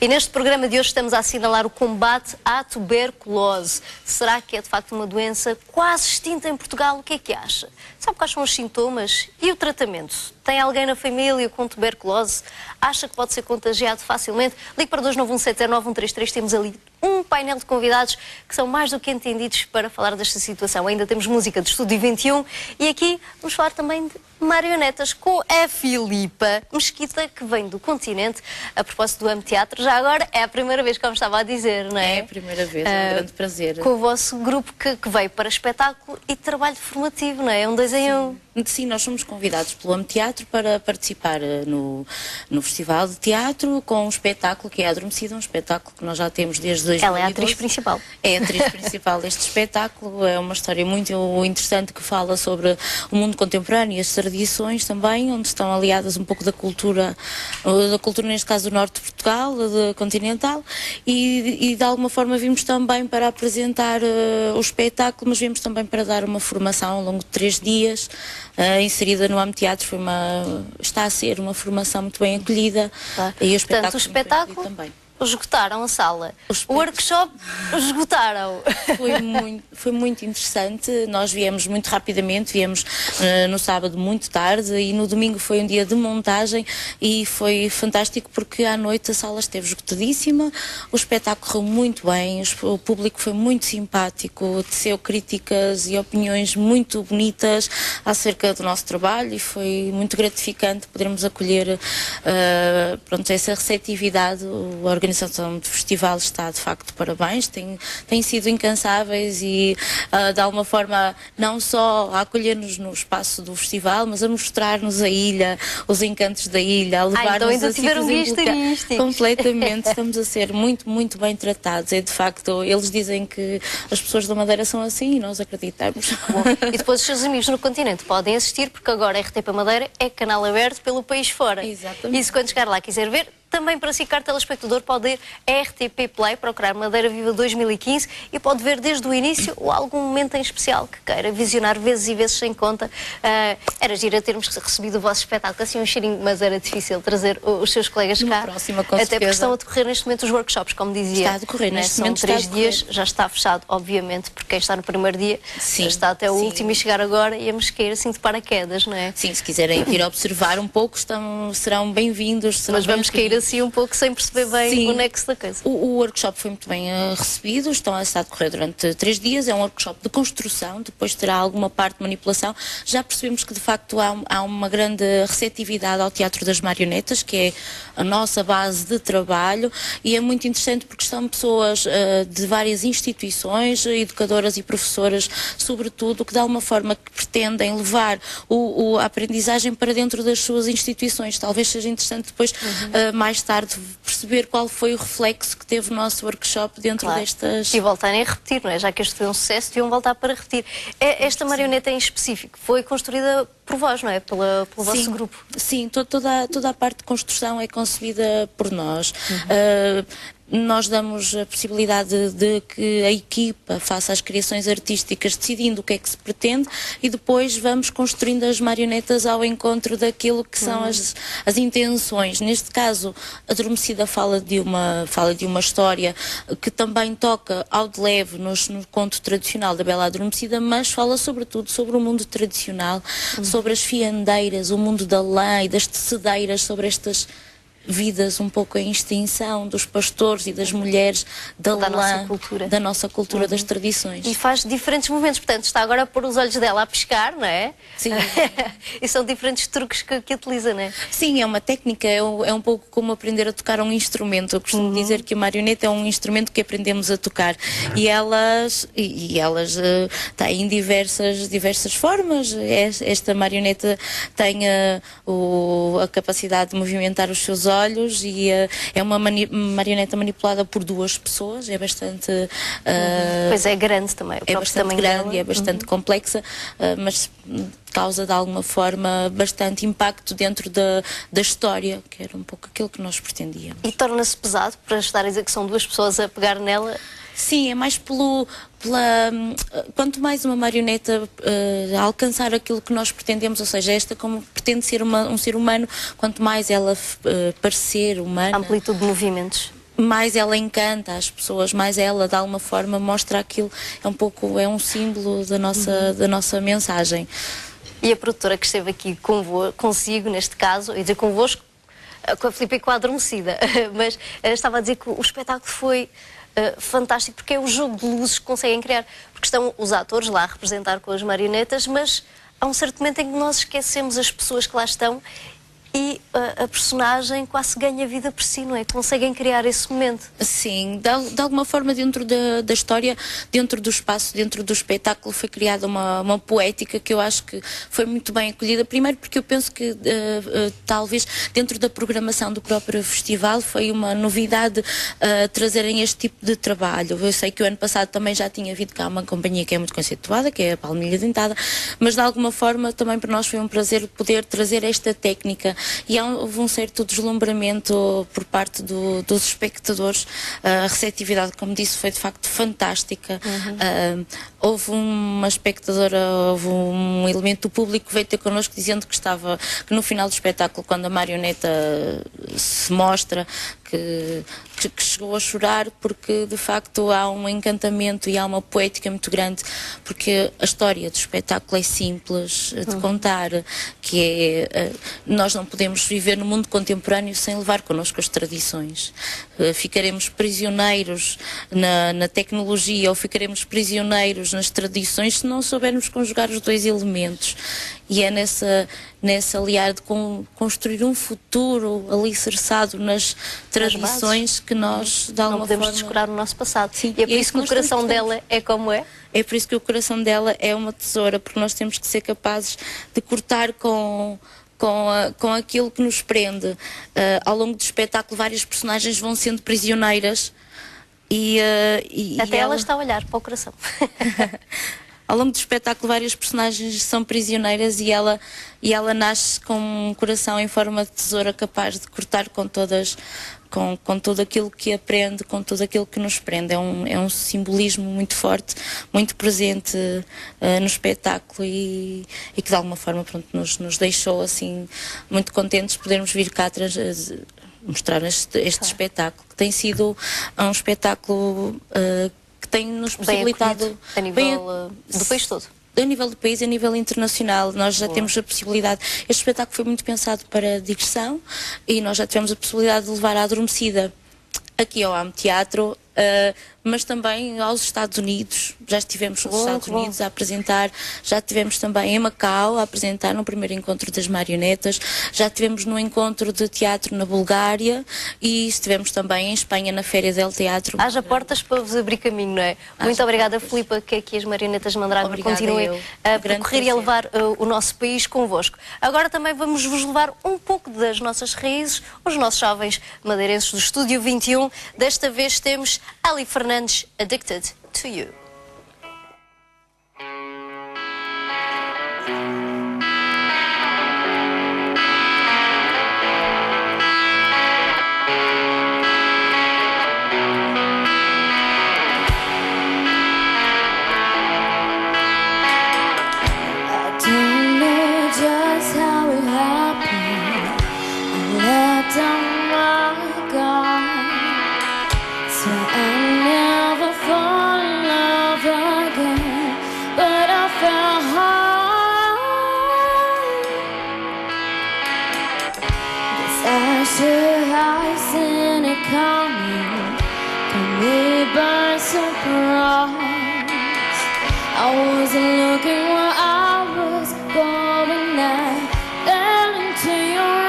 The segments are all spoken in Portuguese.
E neste programa de hoje estamos a assinalar o combate à tuberculose. Será que é de facto uma doença quase extinta em Portugal? O que é que acha? Sabe quais são os sintomas e o tratamento? Tem alguém na família com tuberculose? Acha que pode ser contagiado facilmente? Ligue para 291709133, temos ali um painel de convidados que são mais do que entendidos para falar desta situação. Ainda temos música de Estúdio 21 e aqui vamos falar também de marionetas com a Filipa Mesquita, que vem do continente, a propósito do Teatro. Já agora é a primeira vez, como estava a dizer, não é? É a primeira vez, é um grande prazer. Com o vosso grupo que veio para espetáculo e trabalho formativo, não é? É um 2 em 1. Sim, nós somos convidados pelo Teatro para participar no Festival de Teatro com um espetáculo que é Adormecida, um espetáculo que nós já temos desde 2012. Ela é a atriz principal. É a atriz principal deste espetáculo. É uma história muito interessante que fala sobre o mundo contemporâneo e as tradições também, onde estão aliadas um pouco da cultura neste caso do norte de Portugal, continental, e de alguma forma vimos também para apresentar o espetáculo, mas vimos também para dar uma formação ao longo de 3 dias, inserida no Teatro. Está a ser uma formação muito bem acolhida. Tá. E Portanto, o espetáculo também. Esgotaram a sala. O workshop esgotaram. Foi muito interessante. Nós viemos muito rapidamente, viemos no sábado muito tarde e no domingo foi um dia de montagem e foi fantástico porque à noite a sala esteve esgotadíssima, o espetáculo correu muito bem, o público foi muito simpático, teceu críticas e opiniões muito bonitas acerca do nosso trabalho e foi muito gratificante podermos acolher essa receptividade. A organização do festival está de facto de parabéns, têm sido incansáveis e de alguma forma não só a acolher-nos no espaço do festival, mas a mostrar-nos a ilha, os encantos da ilha, a levar-nos então a sítios completamente. Estamos a ser muito bem tratados. É de facto, eles dizem que as pessoas da Madeira são assim e nós acreditamos. Bom, e depois os seus amigos no continente podem assistir, porque agora a RTP Madeira é canal aberto pelo país fora. Exatamente. E se quando chegar lá quiser ver, também para si, caro telespectador, pode ir a RTP Play, procurar Madeira Viva 2015 e pode ver desde o início ou algum momento em especial que queira visionar vezes e vezes sem conta. Era giro termos recebido o vosso espetáculo, assim um cheirinho, mas era difícil trazer os seus colegas cá. Próxima, com até certeza. Porque estão a decorrer neste momento os workshops, como dizia. Está a decorrer neste momento. São 3 dias, já está fechado, obviamente, porque quem está no primeiro dia está até o último e chegar agora íamos cair assim de paraquedas, não é? Sim, se quiserem ir observar um pouco, serão bem-vindos. Mas vamos cair assim um pouco sem perceber bem o nexo da coisa. O workshop foi muito bem recebido, estão a estar a decorrer durante 3 dias, é um workshop de construção, depois terá alguma parte de manipulação. Já percebemos que de facto há uma grande receptividade ao Teatro das Marionetas, que é a nossa base de trabalho, e é muito interessante porque estão pessoas de várias instituições, educadoras e professoras, sobretudo, que de alguma forma que pretendem levar a aprendizagem para dentro das suas instituições. Talvez seja interessante depois, mais tarde, perceber qual foi o reflexo que teve o nosso workshop dentro destas... E voltarem a repetir, não é? Já que este foi um sucesso, deviam voltar para repetir. Esta marioneta em específico foi construída por vós, não é? Pelo vosso grupo. Sim, toda a parte de construção é concebida por nós. Nós damos a possibilidade de que a equipa faça as criações artísticas decidindo o que é que se pretende e depois vamos construindo as marionetas ao encontro daquilo que são as intenções. Neste caso, a Adormecida fala de uma história que também toca ao de leve no conto tradicional da Bela Adormecida, mas fala sobretudo sobre o mundo tradicional, sobre as fiandeiras, o mundo da lã e das tecedeiras, sobre estas vidas um pouco em extinção dos pastores e das mulheres da nossa cultura, das tradições. E faz diferentes movimentos, portanto está agora a pôr os olhos dela a pescar, não é? Sim. E são diferentes truques que utiliza, não é? Sim, é uma técnica, é um pouco como aprender a tocar um instrumento. Eu costumo dizer que a marioneta é um instrumento que aprendemos a tocar e elas têm diversas formas. Esta marioneta tem a capacidade de movimentar os seus olhos e é uma marioneta manipulada por 2 pessoas, é bastante... Pois é grande também. É bastante grande e é bastante complexa, mas causa de alguma forma bastante impacto dentro da história, que era um pouco aquilo que nós pretendíamos. E torna-se pesado para estar a dizer que são 2 pessoas a pegar nela? Sim, é mais quanto mais uma marioneta alcançar aquilo que nós pretendemos, ou seja, esta como pretende ser um ser humano, quanto mais ela parecer humana... Amplitude de movimentos. mais ela encanta as pessoas, mais ela de alguma forma mostra aquilo, é um símbolo da nossa mensagem. E a produtora que esteve aqui consigo, neste caso, e dizer convosco, com a Filipa e com a Adormecida, mas estava a dizer que o espetáculo foi fantástico, porque é o jogo de luzes que conseguem criar, porque estão os atores lá a representar com as marionetas, mas há um certo momento em que nós esquecemos as pessoas que lá estão e a personagem quase ganha vida por si, não é? Conseguem criar esse momento. Sim, de alguma forma dentro da história, dentro do espaço, dentro do espetáculo foi criada uma poética que eu acho que foi muito bem acolhida. Primeiro porque eu penso que talvez dentro da programação do próprio festival foi uma novidade trazerem este tipo de trabalho. Eu sei que o ano passado também já tinha havido cá uma companhia que é muito conceituada, que é a Palmilha Dentada, mas de alguma forma também para nós foi um prazer poder trazer esta técnica. E houve um certo deslumbramento por parte dos espectadores. A receptividade, como disse, foi de facto fantástica. Houve uma espectadora, houve um elemento do público que veio ter connosco dizendo que no final do espetáculo, quando a marioneta se mostra, que chegou a chorar porque de facto há um encantamento e há uma poética muito grande, porque a história do espetáculo é simples de contar, que é nós não podemos viver no mundo contemporâneo sem levar connosco as tradições. Ficaremos prisioneiros na tecnologia ou ficaremos prisioneiros nas tradições se não soubermos conjugar os dois elementos. E é nessa aliar de construir um futuro alicerçado nas tradições que nós, de alguma forma... Não podemos descurar o nosso passado. Sim, e é por isso que o coração dela é como é? É por isso que o coração dela é uma tesoura, porque nós temos que ser capazes de cortar com aquilo que nos prende. Ao longo do espetáculo, várias personagens vão sendo prisioneiras e até ela está a olhar para o coração. Ao longo do espetáculo, várias personagens são prisioneiras e ela nasce com um coração em forma de tesoura, capaz de cortar com tudo aquilo que aprende, com tudo aquilo que nos prende. É um simbolismo muito forte, muito presente no espetáculo e que de alguma forma nos deixou assim muito contentes de podermos vir cá mostrar este espetáculo, que tem sido um espetáculo que tem-nos possibilitado... A nível do país todo. A nível do país e a nível internacional, nós já temos a possibilidade. Este espetáculo foi muito pensado para digressão e nós já tivemos a possibilidade de levar a Adormecida aqui ao AM Teatro, mas também aos Estados Unidos. Já estivemos nos Estados Unidos a apresentar, já estivemos também em Macau a apresentar no primeiro encontro das marionetas, já estivemos no encontro de teatro na Bulgária e estivemos também em Espanha na Féria del Teatro. Haja portas para vos abrir caminho, não é? Muito obrigada, Filipa, que aqui as marionetas Mandragora continuem a percorrer e a levar o nosso país convosco. Agora também vamos vos levar um pouco das nossas raízes, os nossos jovens madeirenses do Estúdio 21. Desta vez temos Ali Fernandes, Addicted to You. I wasn't looking where I was going. I fell into your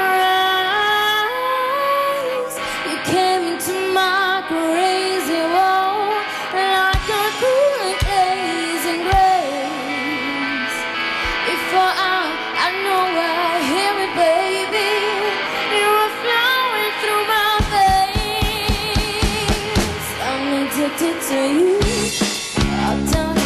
eyes. You came into my crazy world like a cool amazing grace. Before I know I hear it, baby, you were flowing through my veins. I'm addicted to you. I'll tell you.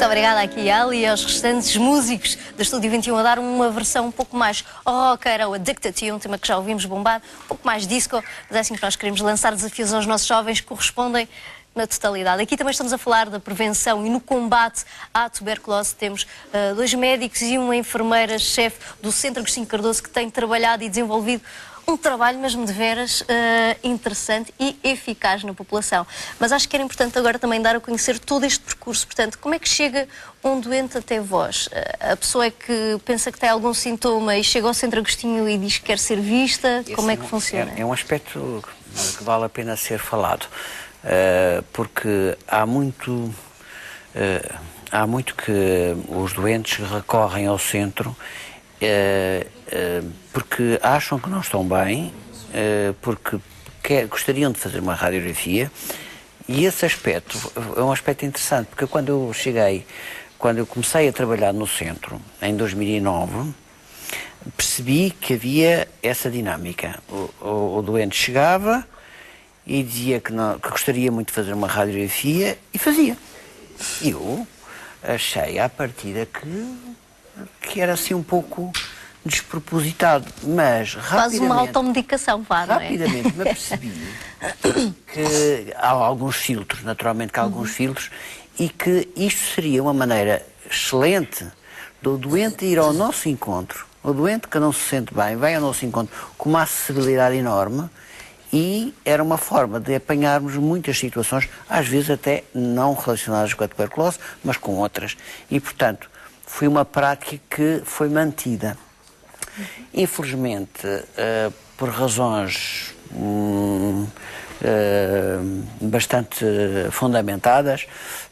obrigada aqui a Ali e aos restantes músicos da Estúdio 21 a dar uma versão um pouco mais rocker ao Addicted to You, um tema que já ouvimos bombar, um pouco mais disco, mas é assim que nós queremos lançar desafios aos nossos jovens que correspondem na totalidade. Aqui também estamos a falar da prevenção e no combate à tuberculose. Temos 2 médicos e uma enfermeira-chefe do Centro Agostinho Cardoso que têm trabalhado e desenvolvido um trabalho mesmo de veras interessante e eficaz na população. Mas acho que era importante agora também dar a conhecer todo este percurso. Portanto, como é que chega um doente até vós? A pessoa é que pensa que tem algum sintoma e chega ao Centro Agostinho e diz que quer ser vista? Como é que funciona? É um aspecto que vale a pena ser falado, porque há muito que os doentes recorrem ao centro porque acham que não estão bem, porque gostariam de fazer uma radiografia, e esse aspecto é um aspecto interessante, porque quando eu comecei a trabalhar no centro, em 2009, percebi que havia essa dinâmica. O doente chegava e dizia que gostaria muito de fazer uma radiografia e fazia. E eu achei à partida que era assim um pouco despropositado, mas rapidamente... Quase uma automedicação, não é? Rapidamente me apercebi que há alguns filtros, naturalmente que há alguns filtros, e que isto seria uma maneira excelente do doente ir ao nosso encontro. O doente que não se sente bem vai ao nosso encontro com uma acessibilidade enorme, e era uma forma de apanharmos muitas situações, às vezes até não relacionadas com a tuberculose, mas com outras. E, portanto, foi uma prática que foi mantida. Infelizmente, por razões bastante fundamentadas,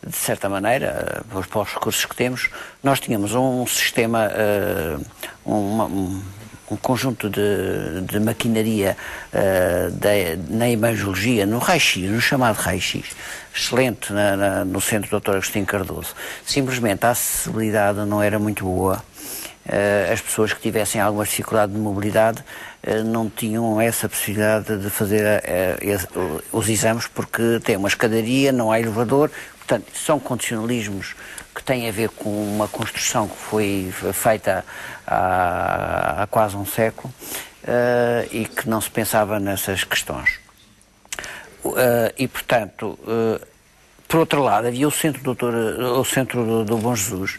de certa maneira, para os recursos que temos, nós tínhamos um sistema, um conjunto de maquinaria na imagiologia, no raio-x, no chamado raio-x, excelente no Centro Dr. Agostinho Cardoso. Simplesmente a acessibilidade não era muito boa. As pessoas que tivessem alguma dificuldade de mobilidade não tinham essa possibilidade de fazer os exames, porque tem uma escadaria, não há elevador. Portanto, são condicionalismos que têm a ver com uma construção que foi feita há quase um século e que não se pensava nessas questões. E, portanto, por outro lado, havia o Centro do Bom Jesus,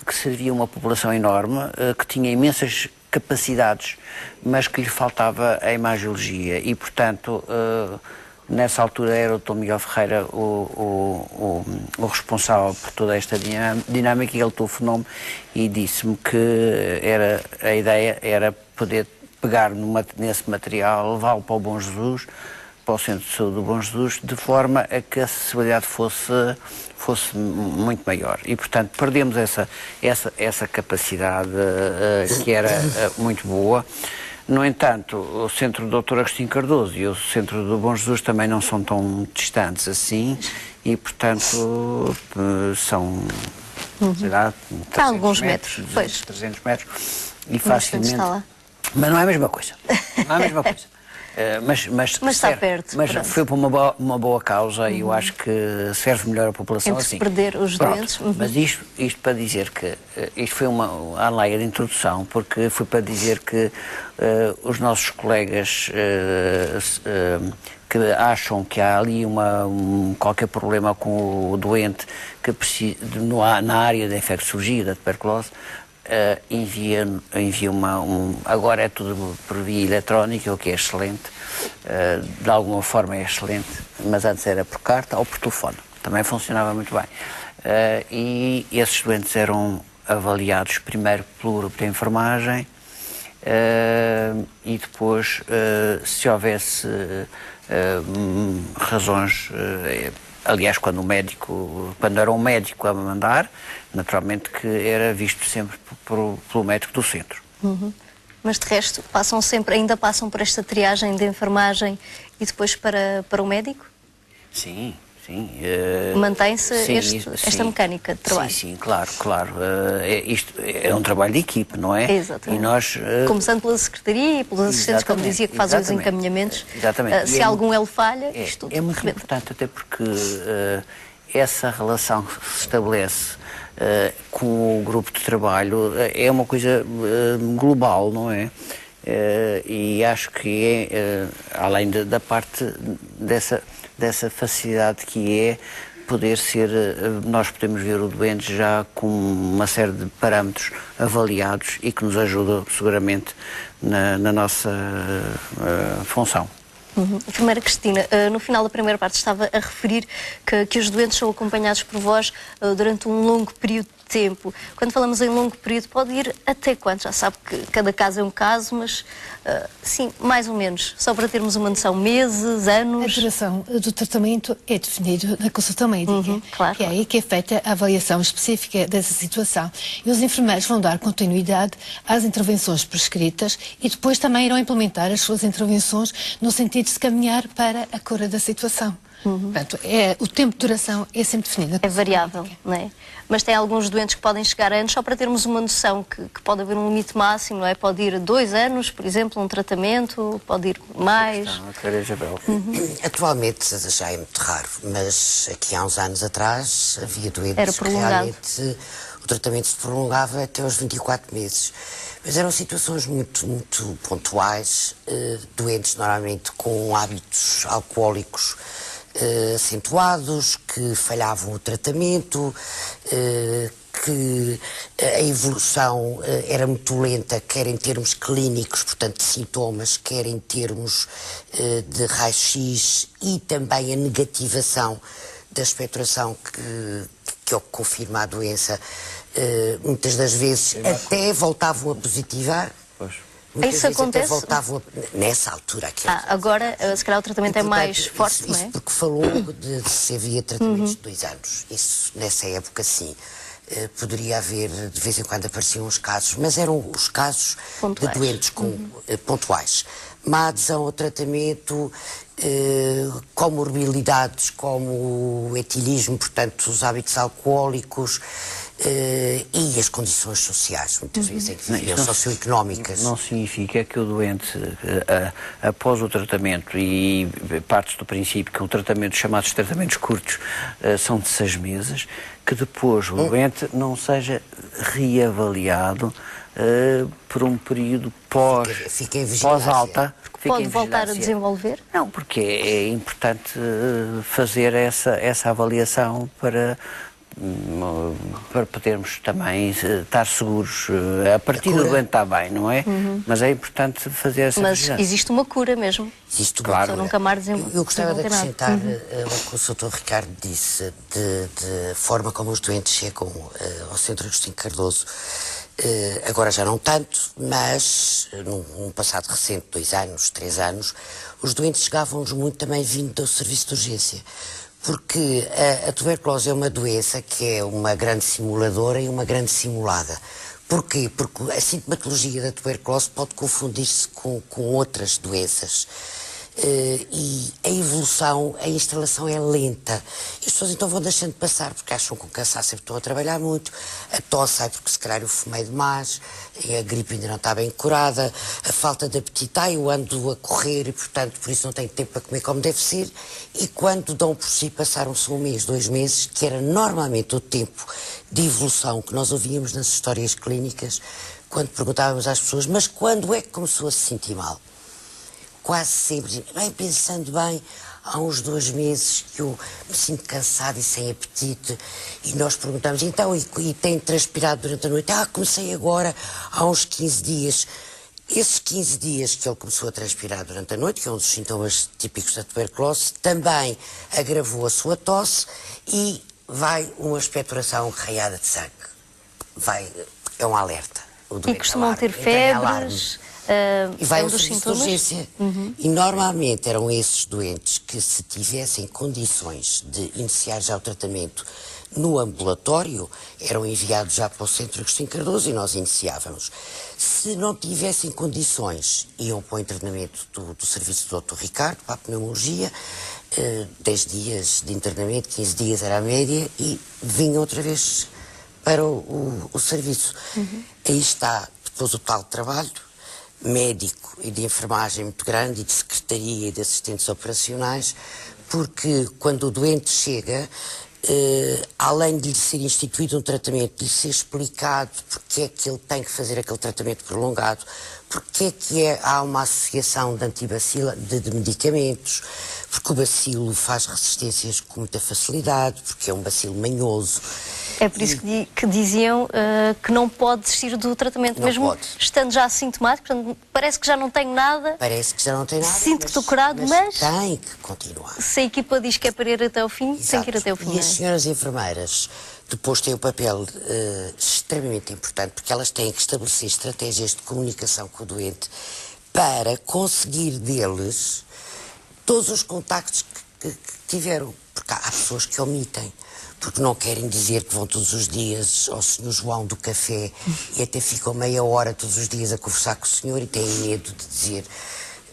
que servia uma população enorme, que tinha imensas capacidades, mas que lhe faltava a imagiologia. E, portanto, nessa altura era o Dr. Miguel Ferreira o responsável por toda esta dinâmica, e ele telefonou-me e disse-me que a ideia era poder pegar nesse material, levá-lo para o Bom Jesus, para o Centro de Saúde do Bom Jesus, de forma a que a acessibilidade fosse muito maior. E, portanto, perdemos essa capacidade que era muito boa. No entanto, o Centro do Dr. Agostinho Cardoso e o Centro do Bom Jesus também não são tão distantes assim, e, portanto, são, sei lá, 300 metros, 300 metros, e facilmente... Mas não é a mesma coisa. Não é a mesma coisa. Mas está perto. Mas foi por uma boa causa, e eu acho que serve melhor a população Entre assim. perder os doentes. Mas isto para dizer que isto foi uma leia de introdução, porque foi para dizer que os nossos colegas que acham que há ali qualquer problema com o doente que precisa, na área da infecciologia, da tuberculose, envia agora é tudo por via eletrónica, o que é excelente, de alguma forma é excelente, mas antes era por carta ou por telefone, também funcionava muito bem. E esses doentes eram avaliados primeiro pelo grupo de enfermagem, e depois, se houvesse razões, aliás, quando era um médico a mandar, naturalmente que era visto sempre pelo médico do centro. Mas de resto, ainda passam por esta triagem de enfermagem e depois para o médico? Sim. Mantém-se esta mecânica de trabalho? Sim, claro. Isto é um trabalho de equipe, não é? Exatamente. E nós, começando pela secretaria e pelos assistentes, como dizia, que fazem os encaminhamentos. Exatamente. Se algum ele falha, isto tudo é muito importante, até porque essa relação que se estabelece com o grupo de trabalho é uma coisa global, não é? E acho que é, além da parte dessa facilidade que é poder ser, nós podemos ver o doente já com uma série de parâmetros avaliados e que nos ajuda seguramente na nossa função. Enfermeira Cristina, no final da primeira parte estava a referir que os doentes são acompanhados por vós durante um longo período de tempo. Quando falamos em longo período, pode ir até quanto? Já sabe que cada caso é um caso, mas sim, mais ou menos, só para termos uma noção, meses, anos? A duração do tratamento é definido na consulta médica, claro. que é aí que é feita a avaliação específica dessa situação. E os enfermeiros vão dar continuidade às intervenções prescritas e depois também irão implementar as suas intervenções no sentido de se caminhar para a cura da situação. Portanto, o tempo de duração é sempre definido. É variável, não é? Mas tem alguns doentes que podem chegar a anos, só para termos uma noção que pode haver um limite máximo, não é? Pode ir 2 anos, por exemplo, um tratamento, pode ir mais. Atualmente já é muito raro, mas aqui há uns anos atrás havia doentes que realmente o tratamento se prolongava até aos 24 meses. Mas eram situações muito pontuais, doentes normalmente com hábitos alcoólicos acentuados, que falhavam o tratamento, que a evolução era muito lenta, quer em termos clínicos, portanto de sintomas, quer em termos de raio-x e também a negativação da expectoração que confirma a doença. Muitas das vezes até voltavam a positivar. Isso acontece? Nessa altura. Agora, se calhar o tratamento é mais forte, não é? Isso porque falou de se havia tratamentos de 2 anos. Isso, nessa época, sim. Poderia haver, de vez em quando apareciam os casos, mas eram os casos pontuais. De doentes pontuais. Má adesão ao tratamento, comorbilidades como o etilismo, portanto, os hábitos alcoólicos, e as condições sociais, muitas vezes, em que viviam socioeconómicas. Não significa que o doente, após o tratamento, e parte do princípio que o tratamento, chamados tratamentos curtos, são de 6 meses, que depois o doente não seja reavaliado por um período pós-alta. Pode voltar a desenvolver? Não, porque é importante fazer essa avaliação para podermos também estar seguros. A partir do doente está bem, não é? Mas é importante fazer essa vigilância. Mas existe uma cura mesmo. Existe, claro. Nunca mais eu gostava de acrescentar o que o Dr. Ricardo disse, de forma como os doentes chegam ao Centro Agostinho Cardoso. Agora já não tanto, mas num passado recente, 2 anos, 3 anos, os doentes chegavam-nos muito também vindo do serviço de urgência. Porque a tuberculose é uma doença que é uma grande simuladora e uma grande simulada. Porquê? Porque a sintomatologia da tuberculose pode confundir-se com outras doenças. E a evolução, a instalação é lenta. E as pessoas então vão deixando de passar porque acham que o cansaço estão a trabalhar muito, a tosse sai porque se calhar eu fumei demais, a gripe ainda não está bem curada, a falta de apetite, eu ando a correr e portanto por isso não tenho tempo para comer como deve ser, e quando dão por si passaram-se 1 mês, 2 meses, que era normalmente o tempo de evolução que nós ouvíamos nas histórias clínicas, quando perguntávamos às pessoas, mas quando é que começou a se sentir mal? Quase sempre, bem pensando bem, há uns 2 meses que eu me sinto cansado e sem apetite, e nós perguntamos, então, e tem transpirado durante a noite? Comecei agora, há uns 15 dias. Esses 15 dias que ele começou a transpirar durante a noite, que é um dos sintomas típicos da tuberculose, também agravou a sua tosse e vai uma expectoração raiada de sangue. É um alerta. E costumam ter febres? E vai ao serviço de urgência. E normalmente eram esses doentes que, se tivessem condições de iniciar já o tratamento no ambulatório, eram enviados já para o Centro Agostinho Cardoso e nós iniciávamos. Se não tivessem condições, iam para o internamento do serviço do Dr. Ricardo, para a pneumologia, 10 dias de internamento, 15 dias era a média, e vinham outra vez para o serviço. Aí está depois o tal trabalho médico e de enfermagem muito grande, e de secretaria e de assistentes operacionais, porque quando o doente chega, além de lhe ser instituído um tratamento, de lhe ser explicado porque é que ele tem que fazer aquele tratamento prolongado, porque é que há uma associação de antibacila, de medicamentos, porque o bacilo faz resistências com muita facilidade, porque é um bacilo manhoso. É por isso que diziam que não pode desistir do tratamento, não mesmo pode. estando já assintomático, portanto, parece que já não tenho nada. Parece que já não tem nada. Sinto que estou curado, mas tem que continuar. Se a equipa diz que é para ir até ao fim, Exato. tem que ir até ao fim. E as senhoras enfermeiras depois têm um papel extremamente importante, porque elas têm que estabelecer estratégias de comunicação com o doente para conseguir deles todos os contactos que tiveram. Porque há pessoas que omitem, porque não querem dizer que vão todos os dias ao Sr. João do café e até ficam meia hora todos os dias a conversar com o senhor e têm medo de dizer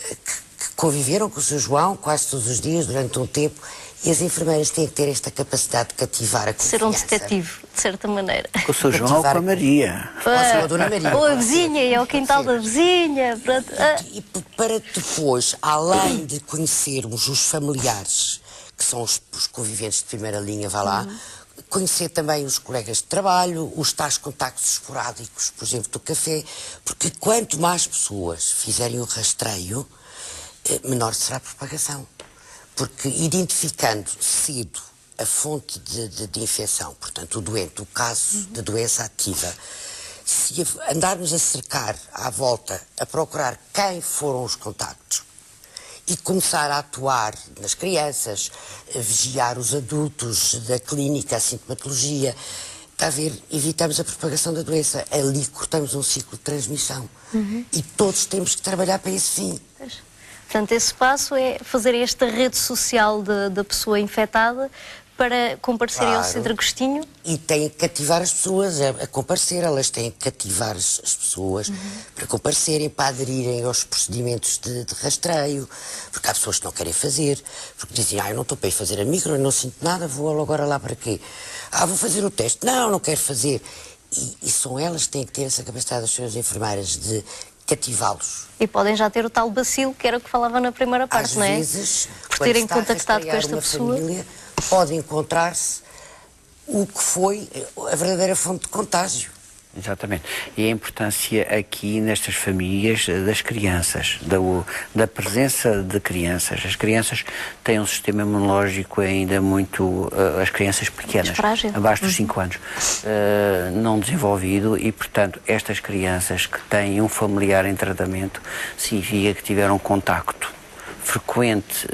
que conviveram com o Sr. João quase todos os dias durante um tempo. E as enfermeiras têm que ter esta capacidade de cativar a confiança. Ser um detetive, de certa maneira. Com o Sr. João ou com a Maria. Ou a Dona Maria. Ou a vizinha, e ao quintal da vizinha. Pronto. E para depois, além de conhecermos os familiares, que são os conviventes de primeira linha, vá lá, conhecer também os colegas de trabalho, os tais contactos esporádicos, por exemplo, do café, porque quanto mais pessoas fizerem o rastreio, menor será a propagação. Porque identificando cedo a fonte de infecção, portanto o doente, o caso de doença ativa, se andarmos a cercar à volta, a procurar quem foram os contactos e começar a atuar nas crianças, a vigiar os adultos da clínica, a sintomatologia, está a ver, evitamos a propagação da doença. Ali cortamos um ciclo de transmissão. E todos temos que trabalhar para esse fim. Portanto, esse passo é fazer esta rede social da pessoa infectada para comparecerem ao Centro Agostinho. E têm que cativar as pessoas a comparecer, elas têm que cativar as pessoas para comparecerem, para aderirem aos procedimentos de rastreio, porque há pessoas que não querem fazer, porque dizem, eu não estou para ir fazer a micro, eu não sinto nada, vou agora lá para quê? Vou fazer o teste. Não quero fazer. E são elas que têm que ter essa capacidade, as senhoras enfermeiras, de cativá-los. E podem já ter o tal bacilo, que era o que falava na primeira parte, não é? Às vezes, por terem contactado com esta pessoa, família, pode encontrar-se o que foi a verdadeira fonte de contágio. Exatamente. E a importância aqui nestas famílias das crianças, da presença de crianças. As crianças têm um sistema imunológico ainda muito, as crianças pequenas, abaixo dos 5 anos, não desenvolvido e, portanto, estas crianças que têm um familiar em tratamento significa que tiveram contacto frequente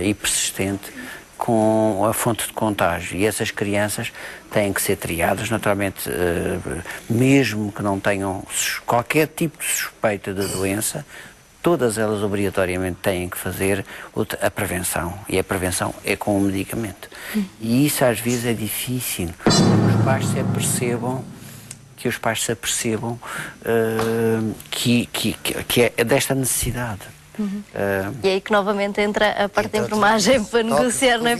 e persistente com a fonte de contágio, e essas crianças têm que ser triadas, naturalmente, mesmo que não tenham qualquer tipo de suspeita de doença, todas elas obrigatoriamente têm que fazer a prevenção, e a prevenção é com o medicamento. E isso às vezes é difícil, os pais se apercebam que é desta necessidade. E é aí que novamente entra a parte da enfermagem para negociar, não é?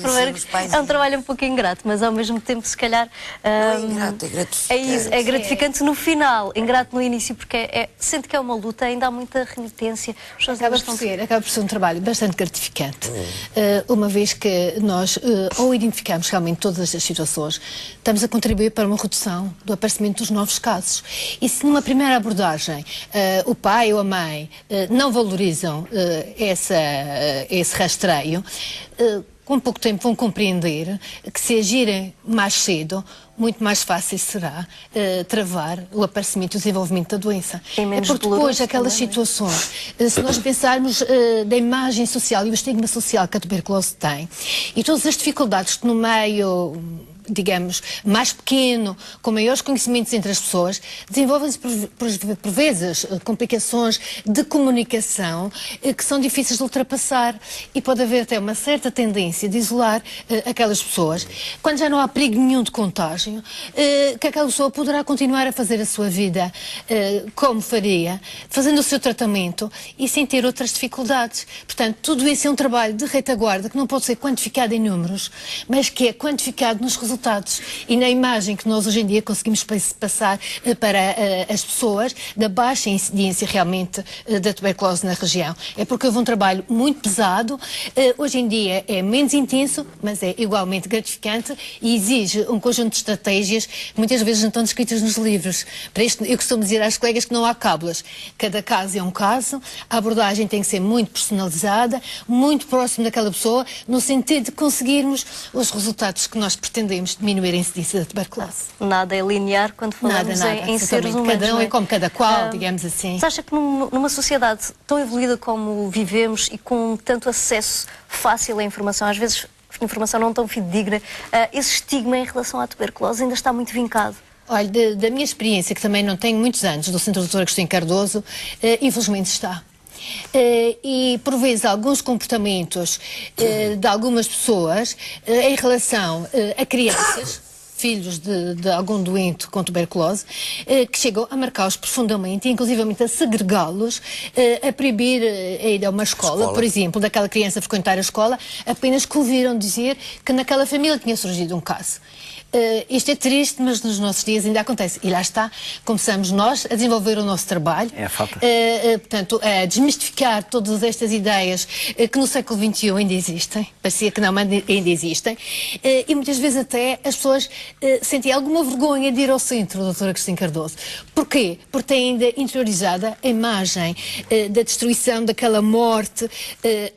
É um trabalho um pouco ingrato, mas ao mesmo tempo, se calhar. Não é ingrato, é gratificante. É isso, é gratificante no final, ingrato no início, porque sente que é uma luta, ainda há muita renitência. Acaba por ser um trabalho bastante gratificante, uma vez que nós ou identificamos realmente todas as situações, estamos a contribuir para uma redução do aparecimento dos novos casos. E se numa primeira abordagem o pai ou a mãe não valorizam esse rastreio, com pouco tempo vão compreender que se agirem mais cedo, muito mais fácil será travar o aparecimento e o desenvolvimento da doença. É porque depois aquelas situações, se nós pensarmos da imagem social e o estigma social que a tuberculose tem, e todas as dificuldades que no meio, digamos, mais pequeno, com maiores conhecimentos entre as pessoas, desenvolvem-se por vezes complicações de comunicação que são difíceis de ultrapassar, e pode haver até uma certa tendência de isolar aquelas pessoas, quando já não há perigo nenhum de contágio, que aquela pessoa poderá continuar a fazer a sua vida como faria, fazendo o seu tratamento e sem ter outras dificuldades. Portanto, tudo isso é um trabalho de retaguarda que não pode ser quantificado em números, mas que é quantificado nos resultados resultados e na imagem que nós hoje em dia conseguimos passar para as pessoas da baixa incidência realmente da tuberculose na região. É porque houve um trabalho muito pesado, hoje em dia é menos intenso, mas é igualmente gratificante e exige um conjunto de estratégias que muitas vezes não estão descritas nos livros. Para isto, eu costumo dizer às colegas que não há cábulas. Cada caso é um caso, a abordagem tem que ser muito personalizada, muito próximo daquela pessoa, no sentido de conseguirmos os resultados que nós pretendemos diminuir a incidência da tuberculose. Nada é linear quando falamos em seres humanos. Cada um é como cada qual, digamos assim. Mas acha que numa sociedade tão evoluída como vivemos e com tanto acesso fácil à informação, às vezes informação não tão fidedigna, esse estigma em relação à tuberculose ainda está muito vincado? Olha, da minha experiência, que também não tenho muitos anos, do Centro Dr. Agostinho Cardoso, infelizmente está. E, por vezes, alguns comportamentos de algumas pessoas em relação a crianças, filhos de algum doente com tuberculose, que chegam a marcá-los profundamente, inclusivamente a segregá-los, a proibir a ir a uma escola, por exemplo, daquela criança frequentar a escola, apenas que ouviram dizer que naquela família tinha surgido um caso. Isto é triste, mas nos nossos dias ainda acontece. E lá está, começamos nós a desenvolver o nosso trabalho, portanto, a desmistificar todas estas ideias que no século XXI ainda existem, parecia que não, mas ainda existem, e muitas vezes até as pessoas sentem alguma vergonha de ir ao centro do Dr. Agostinho Cardoso. Porquê? Porque têm ainda interiorizada a imagem da destruição, daquela morte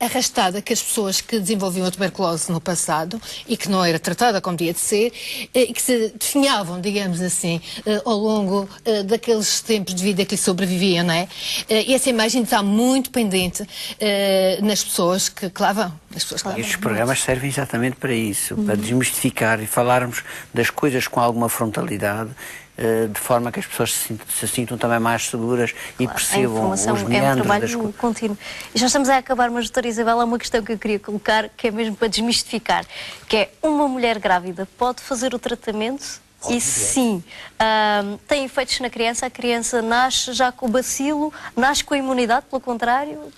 arrastada que as pessoas que desenvolviam a tuberculose no passado e que não era tratada como devia de ser, e que se definhavam, digamos assim, ao longo daqueles tempos de vida que lhe sobreviviam, não é? E essa imagem está muito pendente nas pessoas que lá vão. Estes programas servem exatamente para isso, para desmistificar e falarmos das coisas com alguma frontalidade, de forma que as pessoas se sintam também mais seguras e percebam os meandros é um trabalho contínuo. E já estamos a acabar, mas, doutora Isabela, há uma questão que eu queria colocar, que é mesmo para desmistificar, que é: uma mulher grávida pode fazer o tratamento? E sim, tem efeitos na criança? A criança nasce já com o bacilo, nasce com a imunidade, pelo contrário?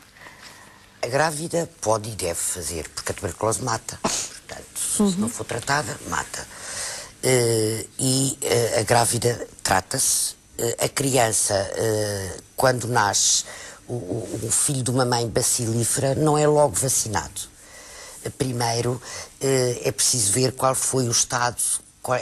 A grávida pode e deve fazer, porque a tuberculose mata. Portanto, se não for tratada, mata. E a grávida trata-se. A criança, quando nasce, o filho de uma mãe bacilífera não é logo vacinado. Primeiro, é preciso ver qual foi o estado,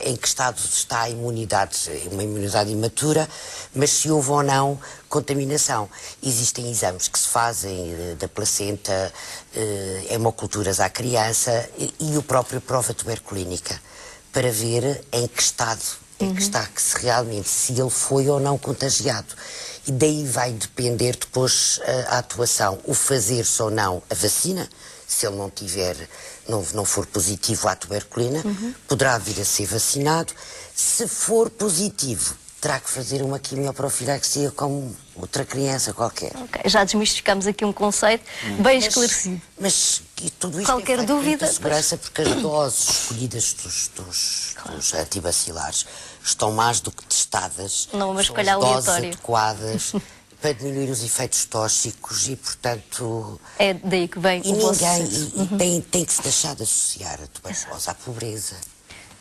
em que estado está a imunidade, uma imunidade imatura, mas se houve ou não contaminação. Existem exames que se fazem da placenta, hemoculturas à criança e a própria prova tuberculínica, para ver em que estado é que está, que se realmente, se ele foi ou não contagiado. E daí vai depender depois a atuação, o fazer-se ou não a vacina. Se ele não tiver, não for positivo à tuberculina, poderá vir a ser vacinado. Se for positivo, terá que fazer uma quimioprofilaxia como outra criança qualquer. Ok, já desmistificamos aqui um conceito bem esclarecido. Mas tudo isto qualquer é dúvida, de segurança, porque as doses escolhidas dos antibacilares estão mais do que testadas. Não é uma são escolha as doses aleatória. adequadas para diminuir os efeitos tóxicos e, portanto... É daí que vem o vosso ninguém tem que se deixar de associar a tuberculose à pobreza.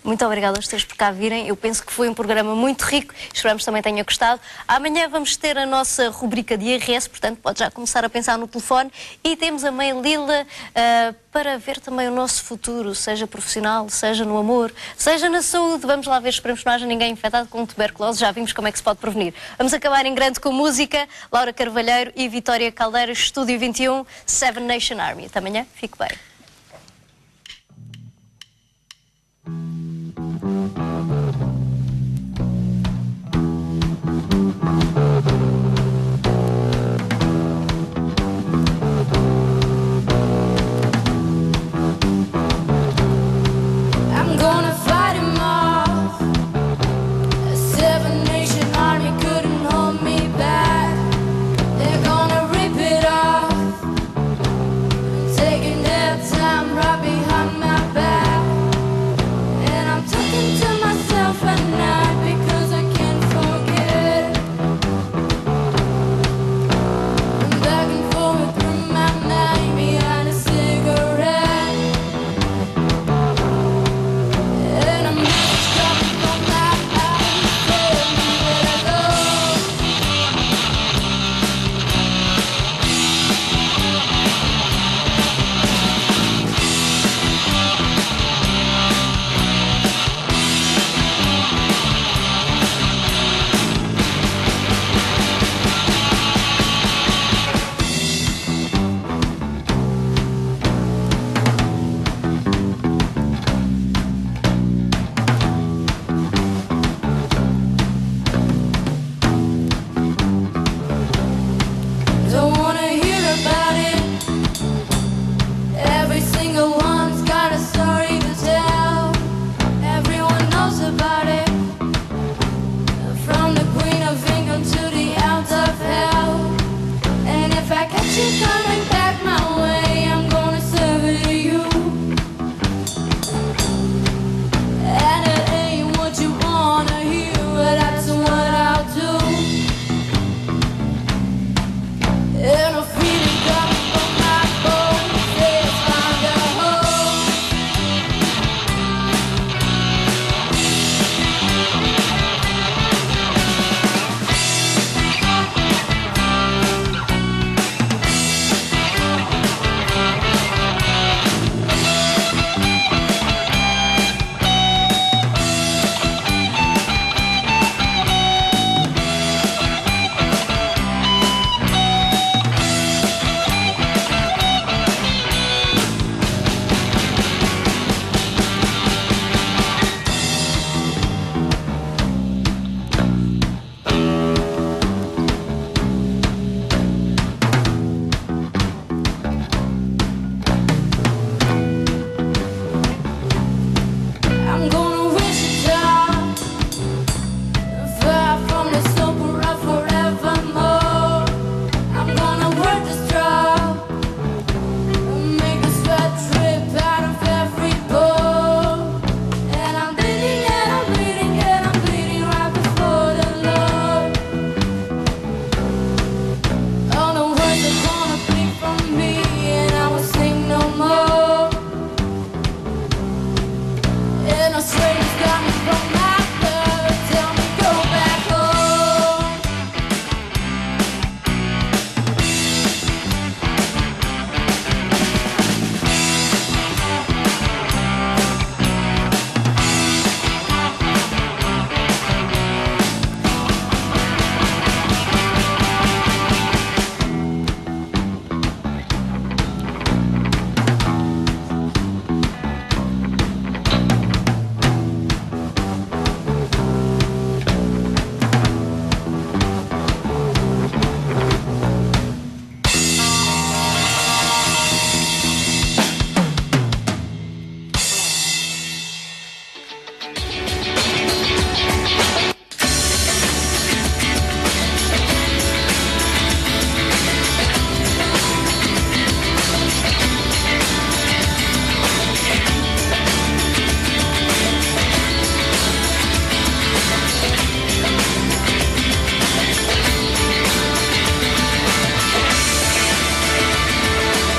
Muito obrigada aos três por cá virem. Eu penso que foi um programa muito rico. Esperamos que também tenha gostado. Amanhã vamos ter a nossa rubrica de IRS, portanto pode já começar a pensar no telefone. E temos a Mãe Lila para ver também o nosso futuro, seja profissional, seja no amor, seja na saúde. Vamos lá ver, esperamos que não haja ninguém infectado com tuberculose. Já vimos como é que se pode prevenir. Vamos acabar em grande com música. Laura Carvalheiro e Vitória Caldeira, Estúdio 21, Seven Nation Army. Até amanhã, fique bem.